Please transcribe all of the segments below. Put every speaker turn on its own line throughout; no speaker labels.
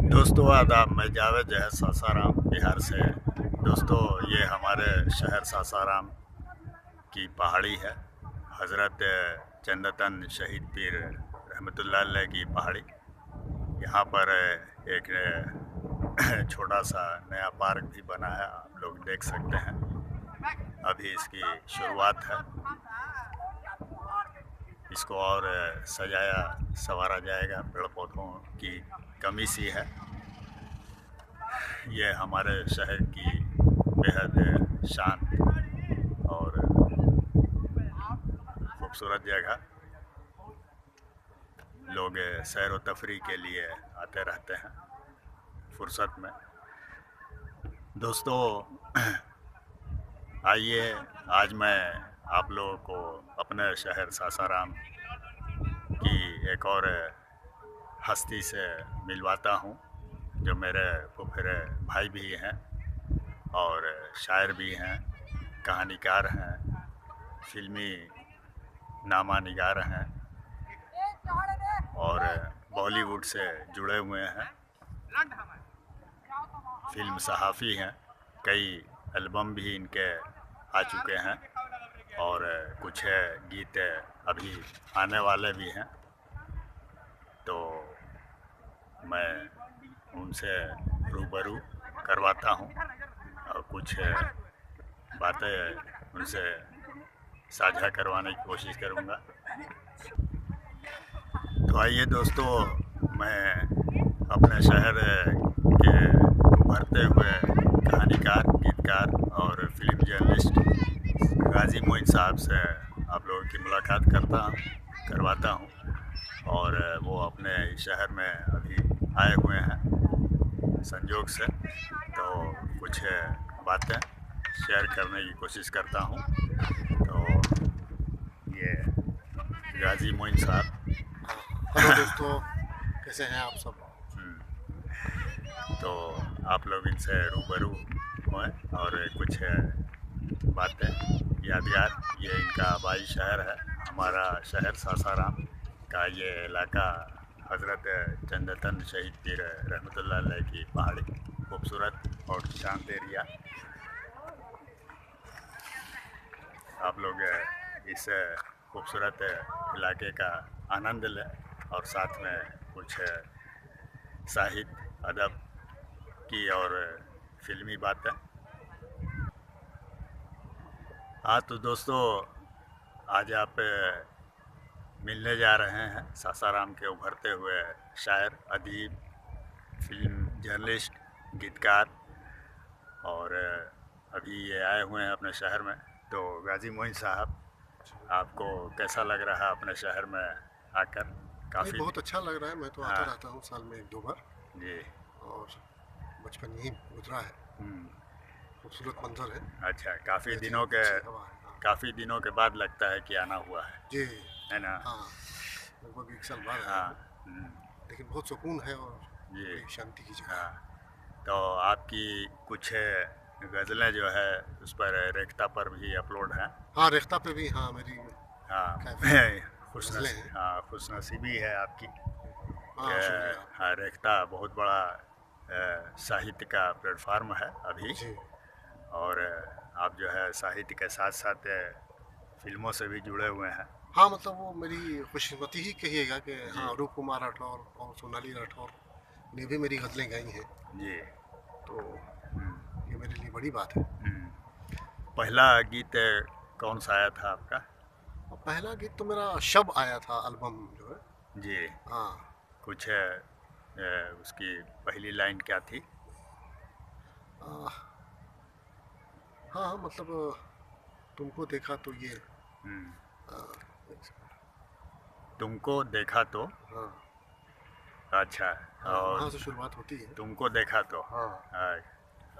दोस्तों आदाब, मैं जावेद जहर सासाराम बिहार से। दोस्तों, ये हमारे शहर सासाराम की पहाड़ी है। हज़रत चंदतन शहीद पीर रहमतुल्लाह अलैह की पहाड़ी। यहाँ पर एक छोटा सा नया पार्क भी बना है, आप लोग देख सकते हैं। अभी इसकी शुरुआत है। इसको और सजाया संवारा जाएगा, पेड़ पौधों की कमी सी है। ये हमारे शहर की बेहद शांत और खूबसूरत जगह। लोग सैर व तफरी के लिए आते रहते हैं फुर्सत में। दोस्तों, आइए आज मैं आप लोगों को अपने शहर सासाराम की एक और हस्ती से मिलवाता हूँ, जो मेरे फुफेरे भाई भी हैं और शायर भी हैं, कहानीकार हैं, फिल्मी नामा निगार हैं और बॉलीवुड से जुड़े हुए हैं। फिल्म सहाफ़ी हैं। कई एल्बम भी इनके आ चुके हैं और कुछ गीत अभी आने वाले भी हैं। तो मैं उनसे रूबरू करवाता हूँ और कुछ बातें उनसे साझा करवाने की कोशिश करूँगा। तो आइए दोस्तों, मैं अपने शहर के उभरते हुए कहानीकार, गीतकार और फिल्म जर्नलिस्ट गाजी मोइन साहब से आप लोगों की मुलाकात करवाता हूँ। और वो अपने शहर में अभी आए हुए हैं संजोग से, तो कुछ बातें शेयर करने की कोशिश करता हूँ। तो ये गाजी मोइन साहब।
हेलो दोस्तों, कैसे हैं आप सब?
तो आप लोग इनसे रूबरू हुए और कुछ बातें यादगार। ये इनका आबाई शहर है, हमारा शहर सासाराम का ये इलाका हज़रत चंदतन शहीद पीर रहमतुल्लाह अलैह की पहाड़ी, खूबसूरत और शांत एरिया। आप लोग इस खूबसूरत इलाके का आनंद लें और साथ में कुछ साहित्य, अदब की और फिल्मी बातें। हाँ तो दोस्तों, आज आप मिलने जा रहे हैं सासाराम के उभरते हुए शायर, अदीब, फिल्म जर्नलिस्ट, गीतकार और अभी ये आए हुए हैं अपने शहर में। तो गाजी मोइन साहब, आपको कैसा लग रहा है अपने शहर में आकर?
नहीं,
काफ़ी।
बहुत अच्छा लग रहा है। मैं तो आता
हाँ
रहता हूँ साल में 1-2 बार,
जी।
और बचपन यहीं गुजरा है।
हम्म,
खूबसूरत मंजर है,
अच्छा,
अच्छी हवा है। हाँ
काफ़ी दिनों के बाद लगता है कि आना हुआ
जी,
है ना?
हाँ, लगभग 1 साल बाद आया
हाँ।
हूँ। लेकिन बहुत सुकून है और
जी।
बड़ी शांति की जगह
हाँ,
है।
तो आपकी कुछ गज़लें जो है उस पर रेखता पर भी अपलोड हैं।
हाँ, रेख्ता पे भी हाँ मेरी
हाँ।
काफ़ी गज़लें हैं।
हाँ, खुशनसीबी है आपकी
हाँ, शुक्रिया।
कि हाँ, रेख्ता बहुत बड़ा साहित्य का प्लेटफार्म है अभी।
जी,
और आप जो है साहित्य के साथ साथ फिल्मों से भी जुड़े हुए हैं।
हाँ, मतलब वो मेरी खुशकिस्मती ही कहिएगा कि
जी।
हाँ, रूप कुमार राठौर और सोनाली राठौर ने भी मेरी गज़लें गाई हैं,
जी।
तो ये मेरे लिए बड़ी बात है।
पहला गीत कौन सा आया था आपका?
और पहला गीत तो मेरा शब आया था, एल्बम जो है।
जी।
हाँ,
कुछ उसकी पहली लाइन क्या थी?
हाँ, हाँ, मतलब तुमको देखा तो ये
हम्म,
आ, एक सेकंड।
तुमको देखा तो।
हाँ,
अच्छा।
हाँ,
और
वहाँ से शुरुआत होती है।
तुमको देखा तो।
हाँ,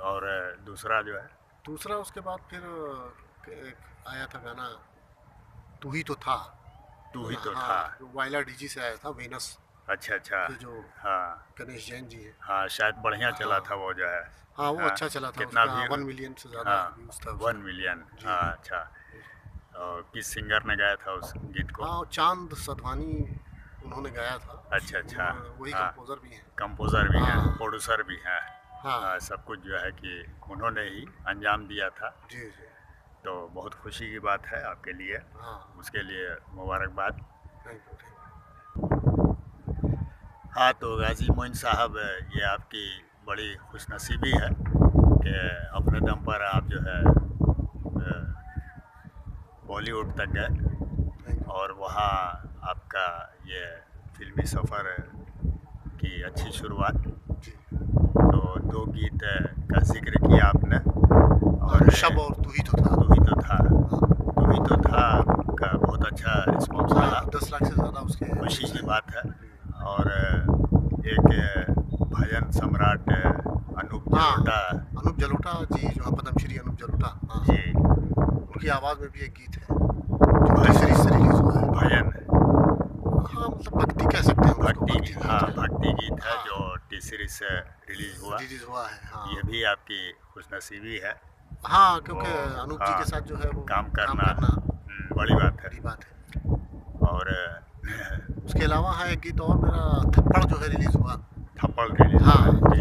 और दूसरा जो है?
दूसरा उसके बाद फिर एक आया था गाना, तू ही तो था।
तू
है
ही
ना?
तो था।
हाँ, जो वाइला डीजी से आया था, वेनस
अच्छा अच्छा।
के जो
हाँ
गणेश जैन जी हैं।
हाँ, शायद बढ़िया चला
हाँ,
था वो जो है।
हाँ, वो
हाँ,
अच्छा चला था,
कितना
उसका
भीड़।
1 मिलियन से ज़्यादा
हाँ,
व्यूज़ था
1 मिलियन।
उसका। जी,
हाँ, अच्छा। और किस सिंगर ने गाया था उस गीत को?
हाँ, चांद सधवानी उन्होंने गाया था।
अच्छा अच्छा।
वही
हाँ,
कंपोज़र भी हैं।
कंपोज़र भी हैं,
हाँ।
प्रोड्यूसर भी हैं।
हाँ।
सब कुछ जो है कि उन्होंने ही अंजाम दिया था।
जी, जी।
तो बहुत खुशी की बात है आपके लिए,
हाँ।
उसके लिए मुबारकबाद।
थैंक यू, थैंक
हाँ, तो गाजी मोइन साहब, ये आपकी बड़ी खुशनसीबी है कि अपने दम पर आप जो है बॉलीवुड तक गए
यू।
और वहाँ आपका ये फिल्मी सफ़र की अच्छी शुरुआत।
जी।
तो 2 गीत का जिक्र किया आपने,
हाँ,
और
शब और तू ही तो था।
तू ही तो था,
हाँ।
तू ही तो था का बहुत अच्छा रिस्पॉन्स मिला,
हाँ, 10 लाख से ज़्यादा उसके
खुशी
व्यूज़
की
हैं।
बात है।
जी।
और एक भजन सम्राट अनूप
हाँ,
जलोटा
अनूप जलोटा जी, जो है पद्मश्री अनूप जलोटा। हाँ,
जी,
उनकी आवाज़ में भी एक गीत है जो टी सीरीज़ से रिलीज़ हुआ है।
भजन
हाँ, मतलब भक्ति कह सकते हैं हम उसको,
भक्ति,
भक्ति गीत
हाँ,
है।
भक्ति गीत है
हाँ,
जो टी सीरीज से रिलीज हुआ।
रिलीज़ हुआ है।
ये
हाँ।
भी आपकी खुशनसीबी है।
हाँ,
वो
क्योंकि अनूप जी
हाँ,
के साथ जो है वो
काम
काम
करना
करना
बड़ी बात है।
बड़ी बात है।
और
उसके अलावा हाँ, एक गीत और मेरा थप्पड़ जो है रिलीज़ हुआ।
थप्पड़ रिलीज हुआ
हाँ,
है जी,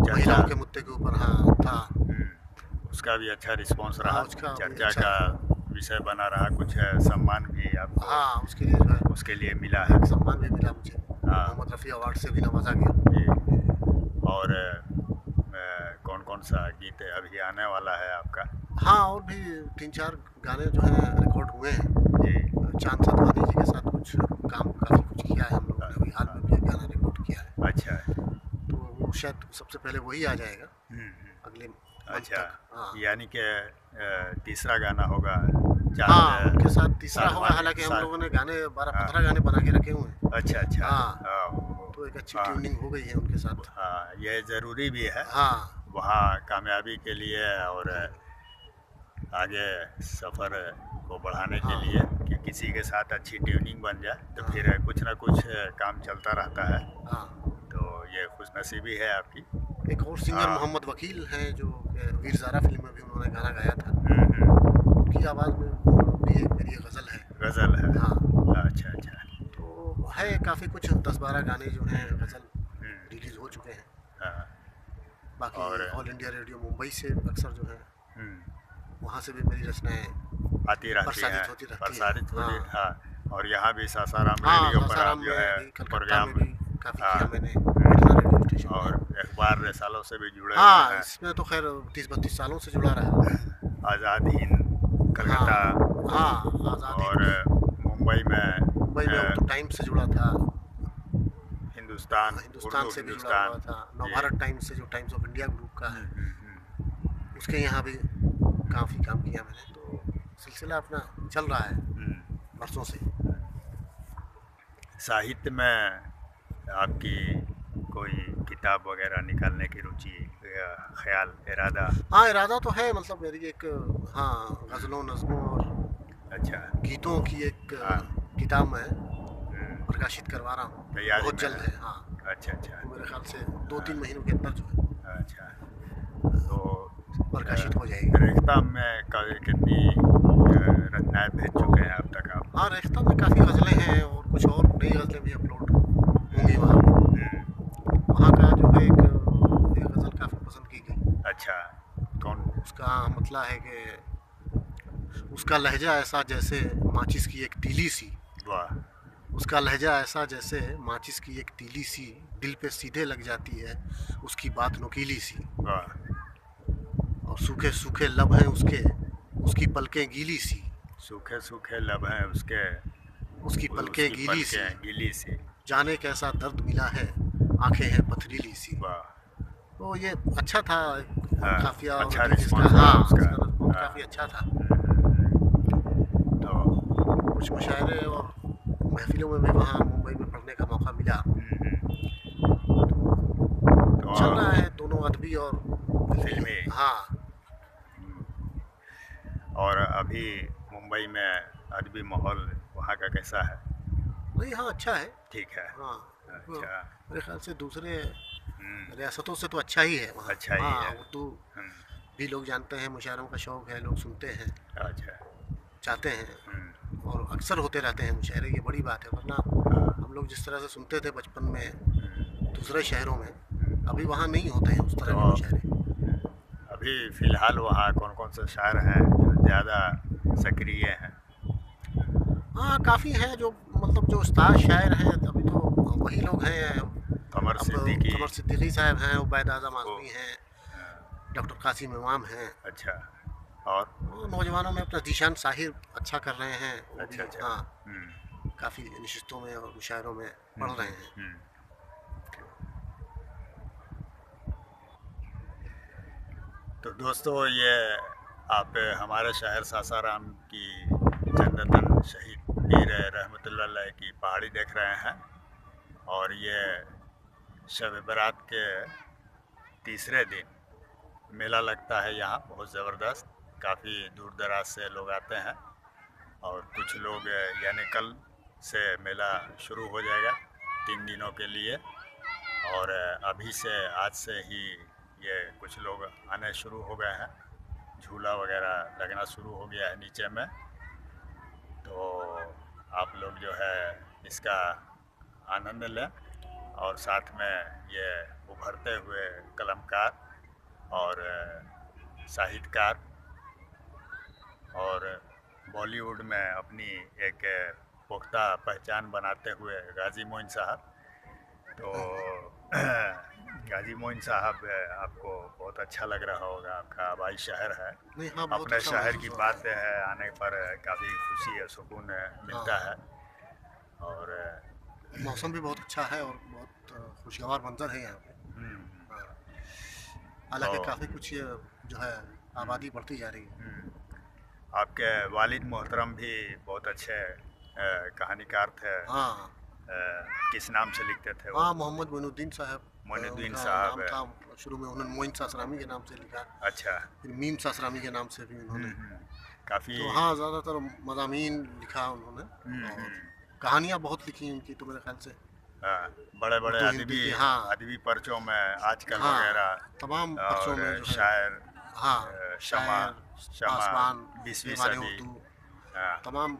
चर्चा,
महिलाओं के मुद्दे के ऊपर हाँ था।
उसका भी अच्छा रिस्पांस
हाँ,
रहा,
उसका भी
चर्चा
अच्छा।
का विषय बना रहा। कुछ सम्मान भी आपको
हाँ, उसके लिए जो है
उसके लिए मिला है।
एक सम्मान भी मिला मुझे,
हाँ
मोहम्मद रफ़ी अवार्ड से भी नवाजा गया।
जी। और कौन कौन सा गीत अभी आने वाला है आपका?
हाँ, और भी 3-4 गाने जो हैं रिकॉर्ड हुए हैं।
जी।
चांद साधवानी जी के साथ कुछ काम काफ़ी कुछ किया है हम लोगों ने, अभी हाल में भी एक गाना रिकॉर्ड किया है।
अच्छा।
तो वो शायद सबसे पहले वही आ जाएगा अगले मंथ
अच्छा,
तक। हाँ।
यानी कि तीसरा गाना होगा
हाँ,
चांद
उनके साथ तीसरा होगा,
साधवानी
हालाँकि हम लोगों ने गाने
हाँ,
12-15 गाने बना के रखे हुए हैं।
अच्छा अच्छा।
हाँ, तो एक अच्छी
हाँ
ट्यूनिंग हो गई है उनके साथ।
हाँ, ये ज़रूरी भी है
हाँ,
वहाँ कामयाबी के लिए और आगे सफ़र को बढ़ाने के
हाँ,
लिए कि किसी के साथ अच्छी ट्यूनिंग बन जाए तो
हाँ,
फिर कुछ ना कुछ काम चलता रहता है।
हाँ।
तो ये खुशनसीबी है आपकी।
एक और सिंगर
हाँ।
मोहम्मद वकील हैं जो वीर ज़ारा फ़िल्म में भी उन्होंने गाना गाया था।
हम्म।
उनकी आवाज़ में भी एक मेरी गज़ल है।
गज़ल है।
हाँ,
अच्छा अच्छा।
तो है काफ़ी कुछ 10-12 गाने जो हैं गज़ल रिलीज़ हो चुके हैं।
हाँ।
बाकी
और
ऑल इंडिया रेडियो मुंबई से अक्सर जो है
हम्म,
वहाँ से भी मेरी रचनाएँ
आती रहती हैं,
प्रसारित होती रहती हैं।
प्रसारित होती।
हाँ,
हाँ, और यहाँ भी सासाराम
हाँ,
रेडियो पर
सासाराम
आप जो
में
है
भी, कलकत्ता
प्रोग्राम,
में भी काफ़ी
हाँ,
किया मैंने, पटना रेडियो स्टेशन
और
में।
अखबार सालों से भी जुड़े हुए
हाँ,
हैं।
इसमें तो खैर 30-32 सालों से जुड़ा रहा।
आज़ाद हिंद कलकत्ता,
हाँ, हाँ, आज़ाद
और
हिंद
मुंबई में
उर्दू टाइम्स से जुड़ा था।
हिंदुस्तान,
हिंदुस्तान
उर्दू
से भी जुड़ा
हिंदुस्तान
हुआ था।
जी।
नवभारत टाइम्स से जो टाइम्स ऑफ इंडिया ग्रुप का है,
हम्म।
उसके यहाँ भी काफ़ी काम किया मैंने। तो सिलसिला अपना चल रहा है बरसों से।
साहित्य में आपकी कोई किताब वगैरह निकालने की रुचि या ख्याल, इरादा?
हाँ, इरादा तो है, मतलब मेरी एक हाँ, गज़लों, नज़्मों और
अच्छा।
गीतों की एक
हाँ।
किताब मैं प्रकाशित करवा रहा हूँ।
तैयारी
बहुत
में
जल्द
है।
है। हाँ,
अच्छा अच्छा।
तो मेरे ख्याल से 2-3 महीनों के अंदर जो है
अच्छा, तो
प्रकाशित हो जाएगी।
रेख्ता में कितनी रचनाएं भेज चुके हैं अब तक आप?
हाँ, रेख्ता में काफ़ी गज़लें हैं और कुछ और नई गज़लें भी अपलोड होंगी वहाँ पे। वहाँ का जो है एक गज़ल काफ़ी पसंद की गई।
अच्छा, कौन?
उसका मतलब है कि उसका लहजा ऐसा जैसे माचिस की एक तीली सी।
वाह।
उसका लहजा ऐसा जैसे माचिस की एक तीली सी, दिल पे सीधे लग जाती है उसकी बात नुकीली सी।
वाह।
और सूखे सूखे लब हैं उसकी पलकें गीली सी।
सूखे सूखे लब हैं
उसकी पलकें
उसकी
गीली सी।
पलकें गीली सी।
जाने कैसा दर्द मिला है, आंखें हैं पथरीली सी।
वाह।
तो ये अच्छा था,
हाँ,
काफिया और
अच्छा
अदीब इसका।
रिस्पॉन्स रहा
हाँ,
उसका।
उसका रिस्पॉन्स
हाँ।
काफ़ी अच्छा था।
तो
कुछ मुशायरे और महफिलों में भी वहाँ मुंबई में पढ़ने का मौका मिला।
तो
चल रहा है दोनों अदबी और
फिल्मी।
हाँ,
और अभी मुंबई में अदबी माहौल वहाँ का कैसा है?
नहीं, हाँ, अच्छा है।
ठीक है।
हाँ,
अच्छा।
मेरे ख्याल से दूसरे
हम्म,
रियासतों से तो अच्छा ही है वहाँ।
अच्छा ही
हाँ,
है।
उर्दू
हम्म,
भी लोग जानते हैं, मुशायरों का शौक़ है, लोग सुनते हैं,
अच्छा।
चाहते हैं। और अक्सर होते रहते हैं मुशायरे, ये बड़ी बात है। वरना
हाँ,
हम लोग जिस तरह से सुनते थे बचपन में दूसरे शहरों में, अभी वहाँ नहीं होते हैं उस तरह के
तो
मुशायरे।
अभी फ़िलहाल वहाँ कौन कौन से शायर हैं जो ज़्यादा सक्रिय हैं?
हाँ, काफ़ी हैं जो मतलब जो उस्ताद शायर हैं, अभी तो वही लोग हैं।
कमर
अब
सिद्दीकी
कमर सिद्दीकी साहब हैं, उबैद आज़म
को।
आज़मी हैं,
हाँ,
डॉक्टर कासिम इमाम हैं।
अच्छा। और
वो नौजवानों में अपना जीशान साहिर अच्छा कर रहे हैं, वो
अच्छा
भी
अच्छा।
हाँ
हम्म
काफ़ी नशिस्तों में और मुशायरों में
हम्म
पढ़ रहे
हम्म
हैं।
हम्म। तो दोस्तों, ये आप हमारे शहर सासाराम की चंदतन शहीद पीर रहमतुल्लाह अलैह की पहाड़ी देख रहे हैं। और ये शब बारात के तीसरे दिन मेला लगता है यहाँ, बहुत ज़बरदस्त। काफ़ी दूर दराज से लोग आते हैं। और कुछ लोग यानी कल से मेला शुरू हो जाएगा 3 दिनों के लिए। और अभी से आज से ही ये कुछ लोग आने शुरू हो गए हैं। झूला वगैरह लगना शुरू हो गया है नीचे में। तो आप लोग जो है इसका आनंद लें। और साथ में ये उभरते हुए कलमकार और साहित्यकार और बॉलीवुड में अपनी एक पुख्ता पहचान बनाते हुए गाजी मोइन साहब। तो गाजी मोइन साहब, आपको बहुत अच्छा लग रहा होगा, आपका आबाई शहर है।
नहीं, हाँ, बहुत
अपने
अच्छा
शहर
महसूस
की
हो रहा
बात है, आने पर काफ़ी खुशी और सुकून
है।
मिलता है।
हाँ,
और
मौसम भी बहुत अच्छा है और बहुत खुशगवार मंजर है यहाँ पे।
हम्म,
हाँ,
तो
हालांकि काफ़ी कुछ जो है
हम्म,
आबादी बढ़ती जा रही है।
हम्म, आपके वालिद मोहतरम भी बहुत अच्छे कहानीकार थे।
हाँ,
किस नाम से लिखते थे वो?
हाँ, मोहम्मद मोइनुद्दीन साहब,
मोइनुद्दीन
उनका
साहब।
नाम था। शुरू में उन्होंने मोइन सासरामी के नाम से लिखा,
अच्छा।
फिर मीम सासरामी के नाम से भी उन्होंने।
काफ़ी।
तो हाँ, ज़्यादातर मज़ामीन लिखा उन्होंने और कहानियाँ बहुत लिखी उनकी, तो मेरे ख्याल से
हाँ, बड़े बड़े
उर्दू हिंदी
अदबी
की। हाँ,
अदबी पर्चों में आजकल
हाँ,
वगैरह
तमाम पर्चों
और
में जो है।
शायर
हाँ,
शमा
शायर,
शमा
आसमान,
20वीं
दीवाने
सदी।
उर्दू,
हाँ,
तमाम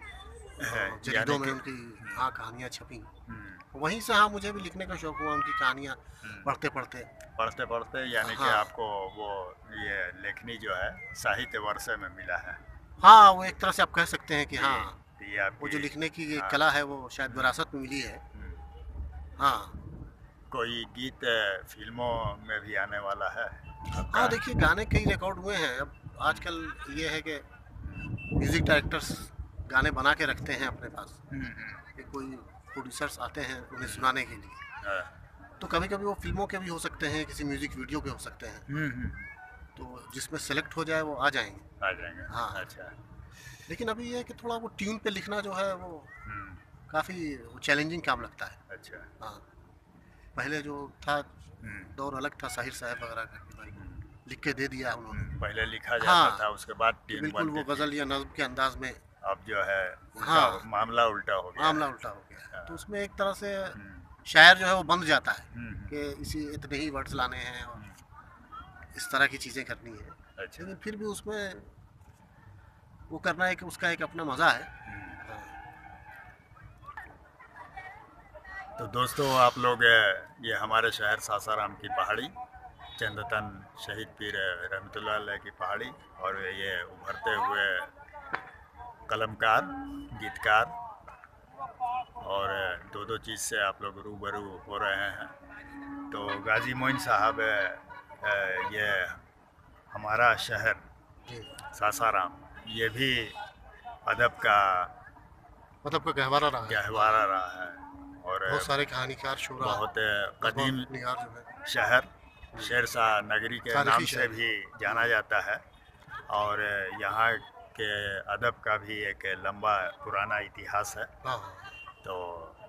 यानी
जरीदों में
कि
उनकी हाँ कहानियाँ छपी।
हम्म,
वहीं से हाँ मुझे भी लिखने का शौक़ हुआ उनकी कहानियाँ
हम्म,
पढ़ते पढ़ते।
पढ़ते पढ़ते यानी कि
हाँ,
आपको वो ये लेखनी जो है साहित्य वर्षे में मिला है।
हाँ, वो एक तरह से आप कह सकते हैं कि
जी।
हाँ,
तो ये
वो
आपकी।
जो लिखने की एक
हाँ।
कला है वो शायद
हम्म,
विरासत में मिली है।
हम्म।
हाँ,
कोई गीत फिल्मों में भी आने वाला है आपका?
हाँ, देखिए गाने कई रिकॉर्ड हुए हैं। अब आजकल ये है कि म्यूज़िक डायरेक्टर्स गाने बना के रखते हैं अपने पास, कि कोई प्रोड्यूसर्स आते हैं उन्हें सुनाने के लिए।
हाँ,
तो कभी कभी वो फिल्मों के भी हो सकते हैं, किसी म्यूज़िक वीडियो के हो सकते हैं। तो जिसमें सेलेक्ट हो जाए वो आ जाएंगे।
आ जाएंगे।
हाँ,
अच्छा।
लेकिन अभी ये है कि थोड़ा वो ट्यून पे लिखना जो है वो
हम्म,
काफ़ी चैलेंजिंग काम लगता है।
अच्छा।
हाँ, पहले जो था
हम्म,
दौर अलग था, साहिर साहब वगैरह का, कि भाई लिख के दे दिया उन्होंने।
पहले लिखा जाता था,
हाँ,
उसके बाद
कि
ट्यून
बिल्कुल
बनती
वो
थी।
गज़ल या नज़्म के अंदाज में।
अब जो है उल्टा
हाँ,
मामला उल्टा हो गया
मामला
है।
उल्टा हो गया है।
हाँ,
तो उसमें एक तरह से
हम्म,
शायर जो है वो बंध जाता है
हम्म,
कि इसी इतने ही वर्ड्स लाने हैं और
हम्म,
इस तरह की चीज़ें करनी है।
अच्छा।
लेकिन फिर भी उसमें वो करना है कि उसका एक अपना मज़ा है।
हम्म।
हाँ,
तो दोस्तों, आप लोग ये हमारे शहर सासाराम की पहाड़ी, चंदतन शहीद पीर रहमतुल्लाह अलैह की पहाड़ी, और ये उभरते हुए कलमकार, गीतकार, और दो दो चीज़ से आप लोग रूबरू हो रहे हैं। तो गाजी मोइन साहब, ये हमारा शहर
जी,
सासाराम, ये भी अदब का
मतलब का गहवारा रहा है।
गहवारा रहा है। और
बहुत सारे कहानीकार, शुरा,
बहुत
नज़्म
कदीम
निगार जो है,
शहर, शेरशाह नगरी के नाम
तारीखी
से
शहर
भी
है।
जाना जाता है। और यहाँ के अदब का भी एक लंबा पुराना इतिहास है।
हाँ, हाँ,
तो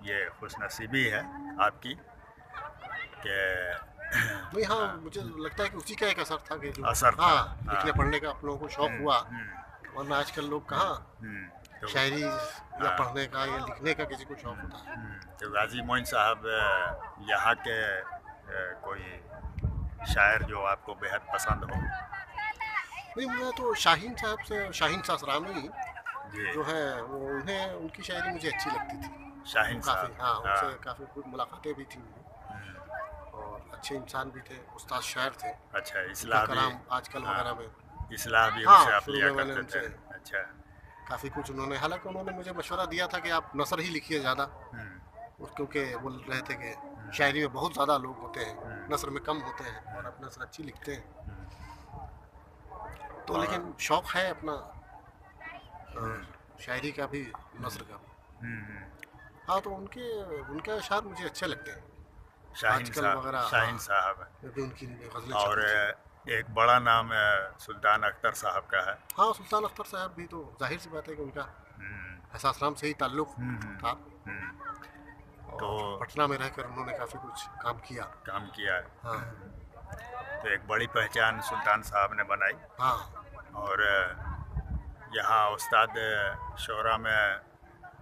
ये खुशनसीबी है आपकी कि
नहीं, हाँ, मुझे लगता है कि उसी का एक असर था कि जो
असर था।
हाँ लिखने
हाँ।
पढ़ने का आप लोगों को शौक़ हुआ। वरना आजकल लोग कहाँ
तो
शायरी या
हाँ।
पढ़ने का या लिखने का किसी को शौक़ होता है।
तो गाजी मोइन साहब, यहाँ के कोई शायर जो आपको बेहद पसंद हो?
नहीं, मैं तो शाहीन साहब से, शाहीन सासरामी
जी।
जो है वो उन्हें उनकी शायरी मुझे अच्छी लगती थी
शाहीन
काफ़ी।
साहब।
हाँ, उनसे
हाँ।
काफ़ी कुछ मुलाकातें भी थी मेरी,
हम्म।
और अच्छे इंसान भी थे, उस्ताद शायर थे।
अच्छा,
उनका
इस्लाह भी।
कलाम आजकल
हाँ,
वगैरह में,
इस्लाह भी
हाँ,
उनसे आप
शुरू
लिया
में मैंने
करते थे।
उनसे
अच्छा।
काफ़ी कुछ उन्होंने, हालांकि उन्होंने मुझे मशवरा दिया था कि आप नसर ही लिखिए ज़्यादा,
हम्म।
क्योंकि बोल रहे थे कि
हम्म।
शायरी में बहुत ज़्यादा लोग होते हैं,
हम्म।
नसर में कम होते हैं, और आप नसर अच्छी लिखते हैं।
हम्म।
तो
और
लेकिन शौक़ है अपना
हम्म।
शायरी का भी,
हम्म।
नसर का भी।
हम्म।
हाँ, तो उनके उनके अशार मुझे अच्छे लगते हैं,
शाहीन
आजकल
साहब,
वगैरह। हाँ,
शाहीन साहब।
में भी उनकी गज़लें
और
छपी थी।
एक बड़ा नाम सुल्तान अख्तर साहब का है।
हाँ, सुल्तान अख्तर साहब भी, तो जाहिर सी बात है कि उनका
हम्म।
एहसास राम से ही ताल्लुक़
हम्म।
था,
हम्म। तो
और पटना में रहकर उन्होंने काफ़ी कुछ काम किया।
काम किया
हाँ,
है। तो एक बड़ी पहचान सुल्तान साहब ने बनाई।
हाँ,
और यहाँ उस्ताद शोरा में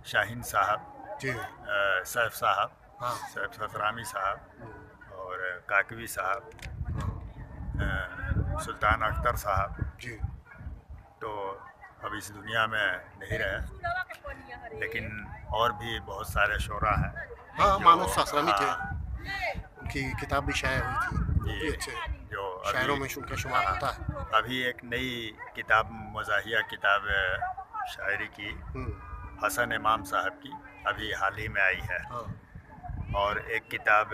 शाहीन साहब,
जी,
सैफ साहब,
हाँ,
सैफ सतरामी साहब, और काकवी साहब,
हाँ,
सुल्तान अख्तर साहब,
जी,
तो अब इस दुनिया में नहीं रहे, लेकिन और भी बहुत सारे शोरा हैं
हाँ,
जो,
मानस सासरामी थे,
हाँ,
उनकी किताब भी शाया हुई थी, वो भी
ये
अच्छे
जो
शायरों
अभी,
में उनका शुमार
हाँ,
होता है।
अभी एक नई किताब, मज़ाहिया किताब शायरी की, हसन इमाम साहब की, अभी हाल ही में आई है।
हाँ,
और एक किताब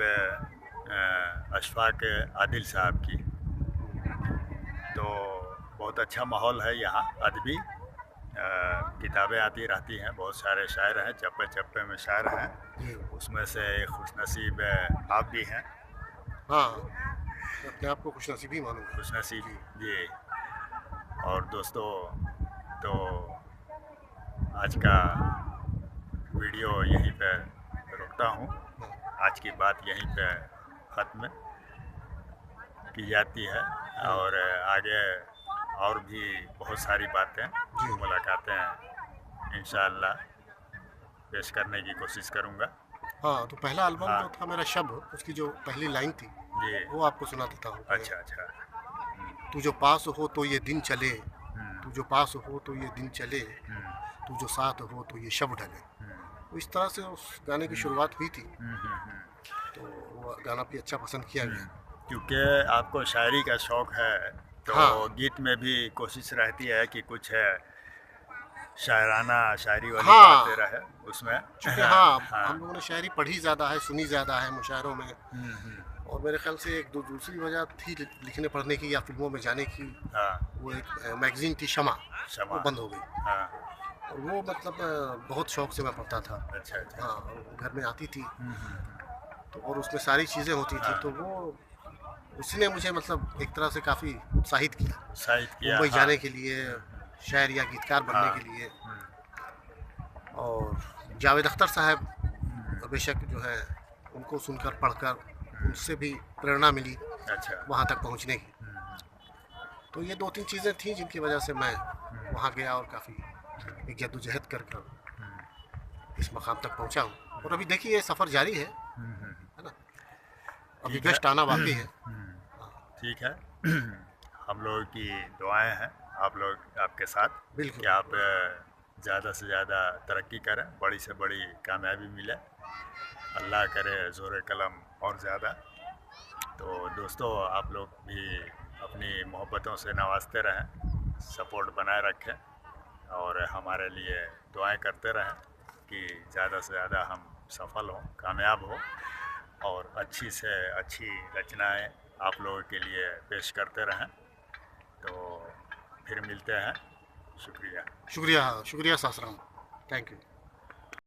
अशफाक आदिल साहब की। तो बहुत अच्छा माहौल है यहाँ अदबी, किताबें आती रहती हैं, बहुत सारे शायर हैं, चप्पे चप्पे में शायर हैं,
जी,
उसमें से खुशनसीब आप भी हैं।
हाँ, मैं अपने आप को खुशनसीब ही मानूंगा।
खुशनसीब
जी,
ये। और दोस्तों, तो आज का वीडियो यहीं पे रुकता हूँ।
हाँ,
आज की बात यहीं पे ख़त्म की जाती है, और आगे और भी बहुत सारी बातें,
जी,
मुलाकातें इंशाअल्लाह पेश करने की कोशिश करूँगा।
हाँ, तो पहला एल्बम
हाँ
जो था मेरा शब, उसकी जो पहली लाइन थी,
जी।
वो आपको सुना देता हूँ कि
अच्छा अच्छा।
तू जो पास हो तो ये दिन चले,
हम्म।
तू जो पास हो तो ये दिन चले,
हम्म।
तू जो साथ हो तो ये शब ढले।
हम्म।
तो इस तरह से उस गाने की शुरुआत हुई थी,
हम्म।
तो वो गाना भी अच्छा पसंद किया गया।
क्योंकि आपको शायरी का शौक़ है, तो
हाँ,
गीत में भी कोशिश रहती है कि कुछ शायराना शायरी वाली
हाँ,
बातें रहे उसमें।
चूँकि हाँ,
हाँ।
हम लोगों ने शायरी पढ़ी ज़्यादा है, सुनी ज़्यादा है मुशायरों में,
हम्म।
और मेरे ख्याल से एक दूसरी वजह थी लिखने पढ़ने की या फिल्मों में जाने की।
हाँ।
वो एक मैगज़ीन थी शमा,
क्षमा।
वो बंद हो गई,
हाँ।
और वो मतलब बहुत शौक़ से मैं पढ़ता था।
अच्छा अच्छा।
हाँ, वो घर में आती थी,
हम्म।
तो और उसमें सारी चीज़ें होती थी,
हाँ।
तो वो उसने मुझे मतलब एक तरह से काफ़ी उत्साहित किया
उत्साहित किया।
मुंबई
हाँ।
जाने के लिए, शायर या गीतकार बनने
हाँ।
के लिए। और जावेद अख्तर साहब
हम्म।
बेशक जो है, उनको सुनकर पढ़कर उनसे भी प्रेरणा मिली
अच्छा।
वहाँ तक पहुँचने की। तो ये दो तीन चीज़ें थी जिनकी वजह से मैं वहाँ गया और काफ़ी एक जद्दोजहद कर इस मकाम तक पहुँचा हूँ। और अभी देखिए ये सफ़र जारी है ना, अभी
ठीक है।
बेस्ट आना बाकी है।
ठीक है। हम लोगों की दुआएं हैं आप लोग, आपके साथ,
बिल्कुल,
कि आप ज़्यादा से ज़्यादा तरक्की करें, बड़ी से बड़ी कामयाबी मिले, अल्लाह करे ज़ोर कलम और ज़्यादा। तो दोस्तों, आप लोग भी अपनी मोहब्बतों से नवाजते रहें, सपोर्ट बनाए रखें, और हमारे लिए दुआएं करते रहें कि ज़्यादा से ज़्यादा हम सफल हों, कामयाब हों, और अच्छी से अच्छी रचनाएं आप लोगों के लिए पेश करते रहें। तो फिर मिलते हैं। शुक्रिया।
शुक्रिया, शुक्रिया सासराम, थैंक यू।